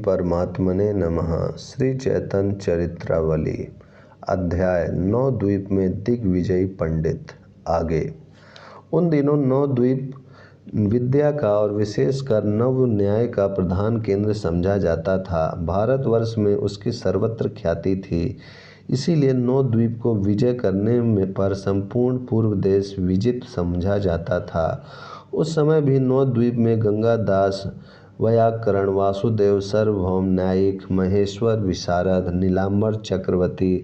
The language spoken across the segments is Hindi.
परमात्मने नमः। श्री चैतन्य चरित्रावली अध्याय नवद्वीप में दिग्विजयी पंडित। आगे उन दिनों नवद्वीप विद्या का और विशेषकर नव न्याय का प्रधान केंद्र समझा जाता था। भारतवर्ष में उसकी सर्वत्र ख्याति थी। इसीलिए नवद्वीप को विजय करने में पर संपूर्ण पूर्व देश विजित समझा जाता था। उस समय भी नवद्वीप में गंगादास, वैयाकरण, वासुदेव, सार्वभौम, न्यायिक, महेश्वर विशारद, नीलांबर चक्रवर्ती,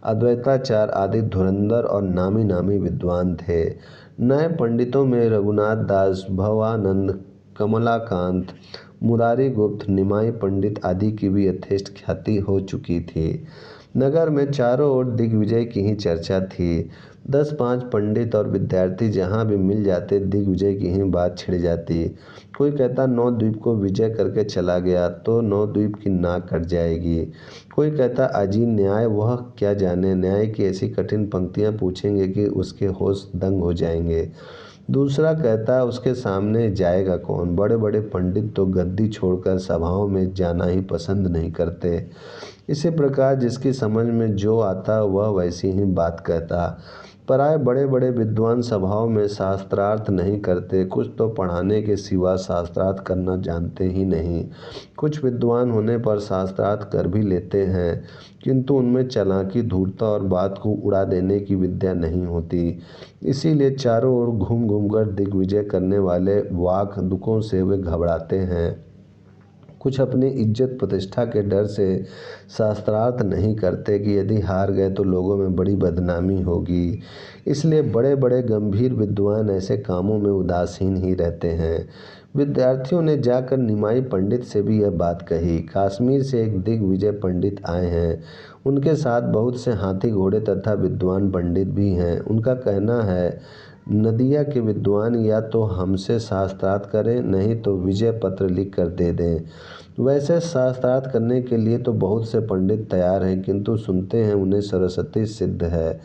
अद्वैताचार्य आदि धुरंधर और नामी नामी विद्वान थे। नए पंडितों में रघुनाथ दास, भवानंद, कमलाकांत, मुरारी गुप्त, निमाई पंडित आदि की भी यथेष्ट ख्याति हो चुकी थी। नगर में चारों ओर दिग्विजय की ही चर्चा थी। 10-5 पंडित और विद्यार्थी जहाँ भी मिल जाते दिग्विजय की ही बात छिड़ जाती। कोई कहता नवद्वीप को विजय करके चला गया तो नवद्वीप की नाक कट जाएगी। कोई कहता अजी न्याय वह क्या जाने, न्याय की ऐसी कठिन पंक्तियाँ पूछेंगे कि उसके होश दंग हो जाएंगे। दूसरा कहता उसके सामने जाएगा कौन, बड़े बड़े पंडित तो गद्दी छोड़कर सभाओं में जाना ही पसंद नहीं करते। इसी प्रकार जिसकी समझ में जो आता वह वैसी ही बात कहता। पराए बड़े बड़े विद्वान सभाओं में शास्त्रार्थ नहीं करते। कुछ तो पढ़ाने के सिवा शास्त्रार्थ करना जानते ही नहीं। कुछ विद्वान होने पर शास्त्रार्थ कर भी लेते हैं, किंतु उनमें चालाकी, धूर्तता और बात को उड़ा देने की विद्या नहीं होती। इसीलिए चारों ओर घूम घूम कर दिग्विजय करने वाले वाकदुकों से वे घबराते हैं। कुछ अपनी इज्जत प्रतिष्ठा के डर से शास्त्रार्थ नहीं करते कि यदि हार गए तो लोगों में बड़ी बदनामी होगी। इसलिए बड़े बड़े गंभीर विद्वान ऐसे कामों में उदासीन ही रहते हैं। विद्यार्थियों ने जाकर निमाई पंडित से भी यह बात कही। कश्मीर से एक दिग्विजय पंडित आए हैं। उनके साथ बहुत से हाथी घोड़े तथा विद्वान पंडित भी हैं। उनका कहना है नदिया के विद्वान या तो हमसे शास्त्रार्थ करें, नहीं तो विजय पत्र लिख कर दे दें। वैसे शास्त्रार्थ करने के लिए तो बहुत से पंडित तैयार हैं, किंतु सुनते हैं उन्हें सरस्वती सिद्ध है।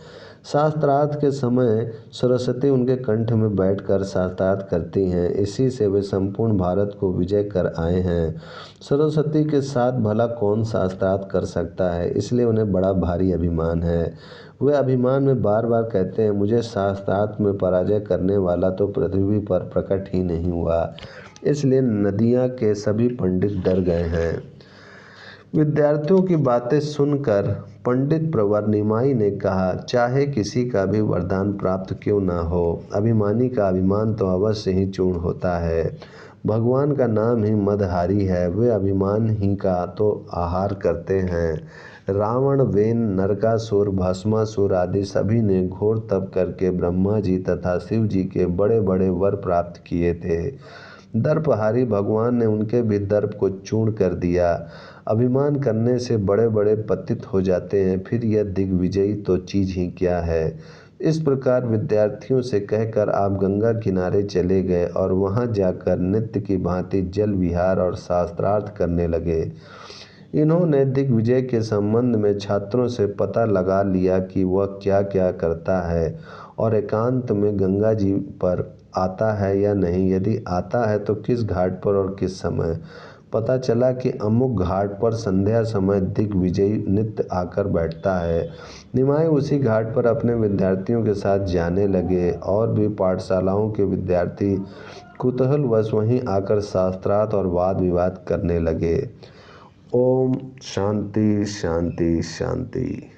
शास्त्रार्थ के समय सरस्वती उनके कंठ में बैठकर शास्त्रार्थ करती हैं। इसी से वे संपूर्ण भारत को विजय कर आए हैं। सरस्वती के साथ भला कौन शास्त्रार्थ कर सकता है, इसलिए उन्हें बड़ा भारी अभिमान है। वे अभिमान में बार बार कहते हैं मुझे शास्त्रार्थ में पराजय करने वाला तो पृथ्वी पर प्रकट ही नहीं हुआ। इसलिए नदिया के सभी पंडित डर गए हैं। विद्यार्थियों की बातें सुनकर पंडित प्रवर निमाई ने कहा चाहे किसी का भी वरदान प्राप्त क्यों ना हो, अभिमानी का अभिमान तो अवश्य ही चूर्ण होता है। भगवान का नाम ही मदहारी है, वे अभिमान ही का तो आहार करते हैं। रावण, वेन, नरकासुर, भस्मासुर आदि सभी ने घोर तप करके ब्रह्मा जी तथा शिव जी के बड़े बड़े वर प्राप्त किए थे। दर्पहारी भगवान ने उनके भी दर्प को चूर्ण कर दिया। अभिमान करने से बड़े बड़े पतित हो जाते हैं, फिर यह दिग्विजयी तो चीज़ ही क्या है। इस प्रकार विद्यार्थियों से कहकर आप गंगा किनारे चले गए और वहां जाकर नित्य की भांति जल विहार और शास्त्रार्थ करने लगे। इन्होंने दिग्विजय के संबंध में छात्रों से पता लगा लिया कि वह क्या क्या करता है और एकांत में गंगा जी पर आता है या नहीं, यदि आता है तो किस घाट पर और किस समय। पता चला कि अमुक घाट पर संध्या समय दिग्विजयी नित्य आकर बैठता है। निमाई उसी घाट पर अपने विद्यार्थियों के साथ जाने लगे और भी पाठशालाओं के विद्यार्थी कुतूहलवश वहीं आकर शास्त्रार्थ और वाद विवाद करने लगे। ओम शांति शांति शांति।